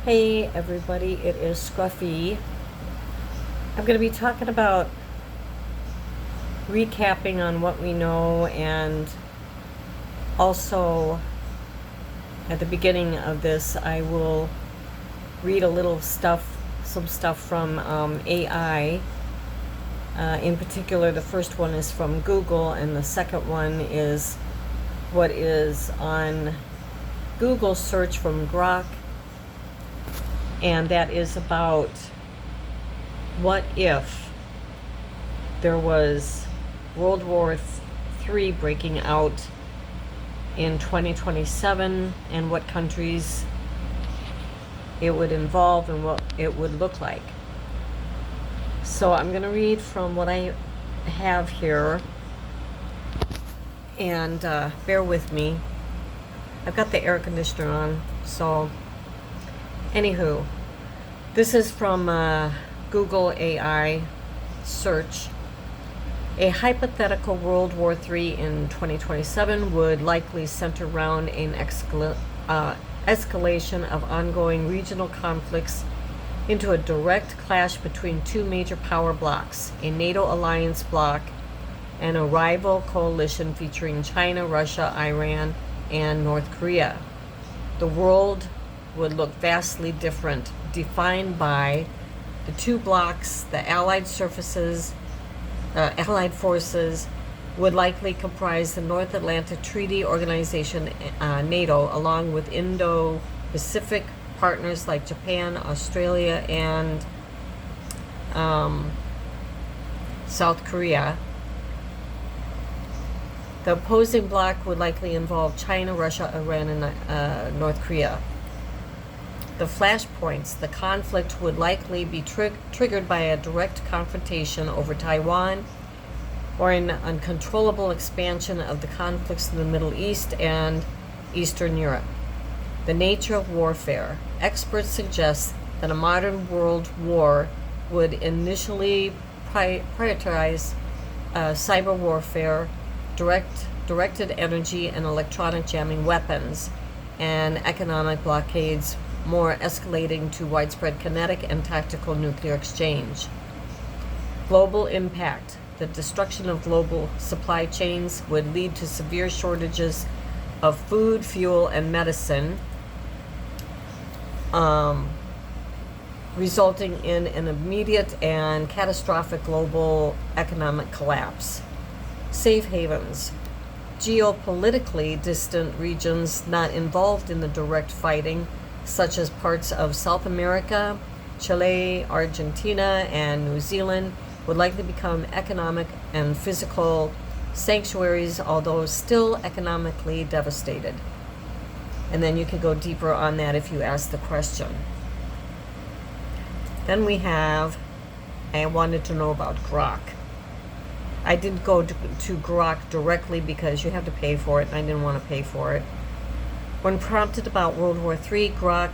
Hey everybody, it is Scruffy. I'm going to be talking about recapping on what we know, and also at the beginning of this I will read a little some stuff from AI. In particular, the first one is from Google and the second one is what is on Google search from Grok, and that is about what if there was World War III breaking out in 2027 and what countries it would involve and what it would look like. So I'm going to read from what I have here, and bear with me. I've got the air conditioner on, so anywho, this is from Google AI search. A hypothetical World War III in 2027 would likely center around an escalation of ongoing regional conflicts into a direct clash between two major power blocs, a NATO alliance bloc and a rival coalition featuring China, Russia, Iran, and North Korea. The world would look vastly different, defined by the two blocs. The Allied forces would likely comprise the North Atlantic Treaty Organization, NATO, along with Indo-Pacific partners like Japan, Australia, and South Korea. The opposing bloc would likely involve China, Russia, Iran, and North Korea. The flashpoints: the conflict would likely be triggered by a direct confrontation over Taiwan, or an uncontrollable expansion of the conflicts in the Middle East and Eastern Europe. The nature of warfare: experts suggest that a modern world war would initially prioritize cyber warfare, directed energy and electronic jamming weapons, and economic blockades, more escalating to widespread kinetic and tactical nuclear exchange. Global impact: the destruction of global supply chains would lead to severe shortages of food, fuel, and medicine, resulting in an immediate and catastrophic global economic collapse. Safe havens: geopolitically distant regions not involved in the direct fighting, such as parts of South America, Chile, Argentina, and New Zealand, would likely become economic and physical sanctuaries, although still economically devastated. And then you could go deeper on that if you ask the question. Then we have, I wanted to know about Grok. I didn't go to Grok directly because you have to pay for it, and I didn't want to pay for it. When prompted about World War III, Grok,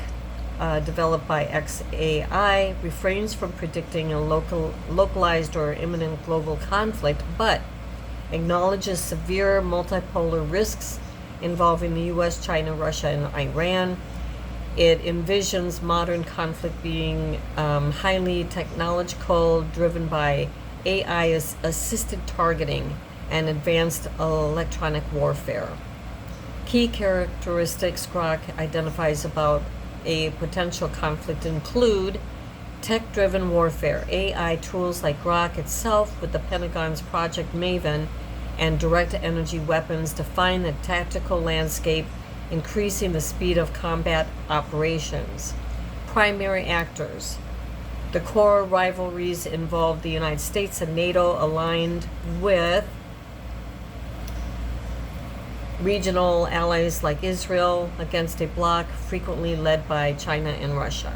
developed by xAI, refrains from predicting a localized or imminent global conflict, but acknowledges severe multipolar risks involving the US, China, Russia, and Iran. It envisions modern conflict being highly technological, driven by AI-assisted targeting and advanced electronic warfare. Key characteristics Grok identifies about a potential conflict include tech-driven warfare. AI tools like Grok itself, with the Pentagon's Project Maven and direct energy weapons, define the tactical landscape, increasing the speed of combat operations. Primary actors: the core rivalries involve the United States and NATO, aligned with regional allies like Israel, against a bloc frequently led by China and Russia.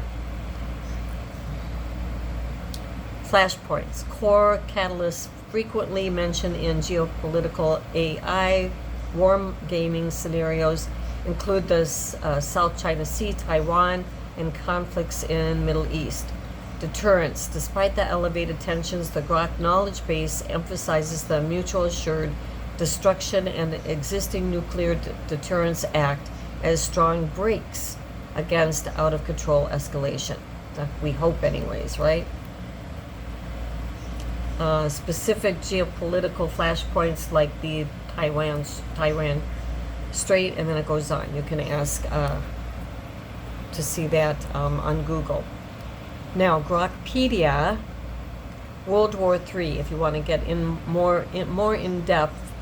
Flashpoints: core catalysts frequently mentioned in geopolitical AI wargaming scenarios include the South China Sea, Taiwan, and conflicts in Middle East. Deterrence: despite the elevated tensions, the Grok knowledge base emphasizes the mutual assured destruction and existing nuclear deterrence act as strong brakes against out of control escalation. We hope, anyways, right? Specific geopolitical flashpoints like the Taiwan Strait, and then it goes on. You can ask to see that on Google. Now, Grokpedia, World War III. If you want to get more in depth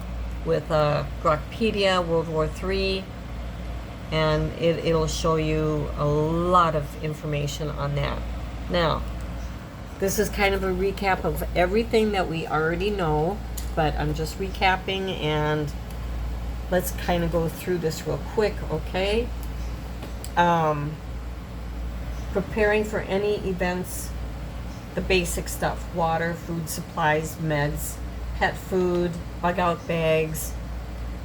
with Grokpedia, World War III, and it'll show you a lot of information on that. Now, this is kind of a recap of everything that we already know, but I'm just recapping, and let's kind of go through this real quick, okay? Preparing for any events, the basic stuff: water, food supplies, meds, pet food, bug out bags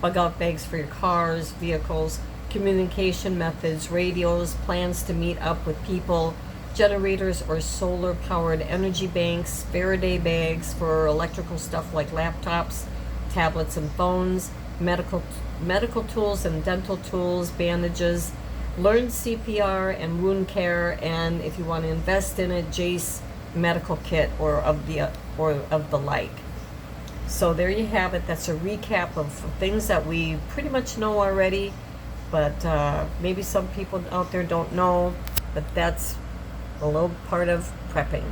for your cars, vehicles, communication methods, radios, plans to meet up with people, generators or solar powered energy banks, Faraday bags for electrical stuff like laptops, tablets and phones, medical tools and dental tools, bandages, learn CPR and wound care, and if you want to invest in it, Jace medical kit or of the like. So there you have it. That's a recap of things that we pretty much know already, but maybe some people out there don't know, but that's a little part of prepping.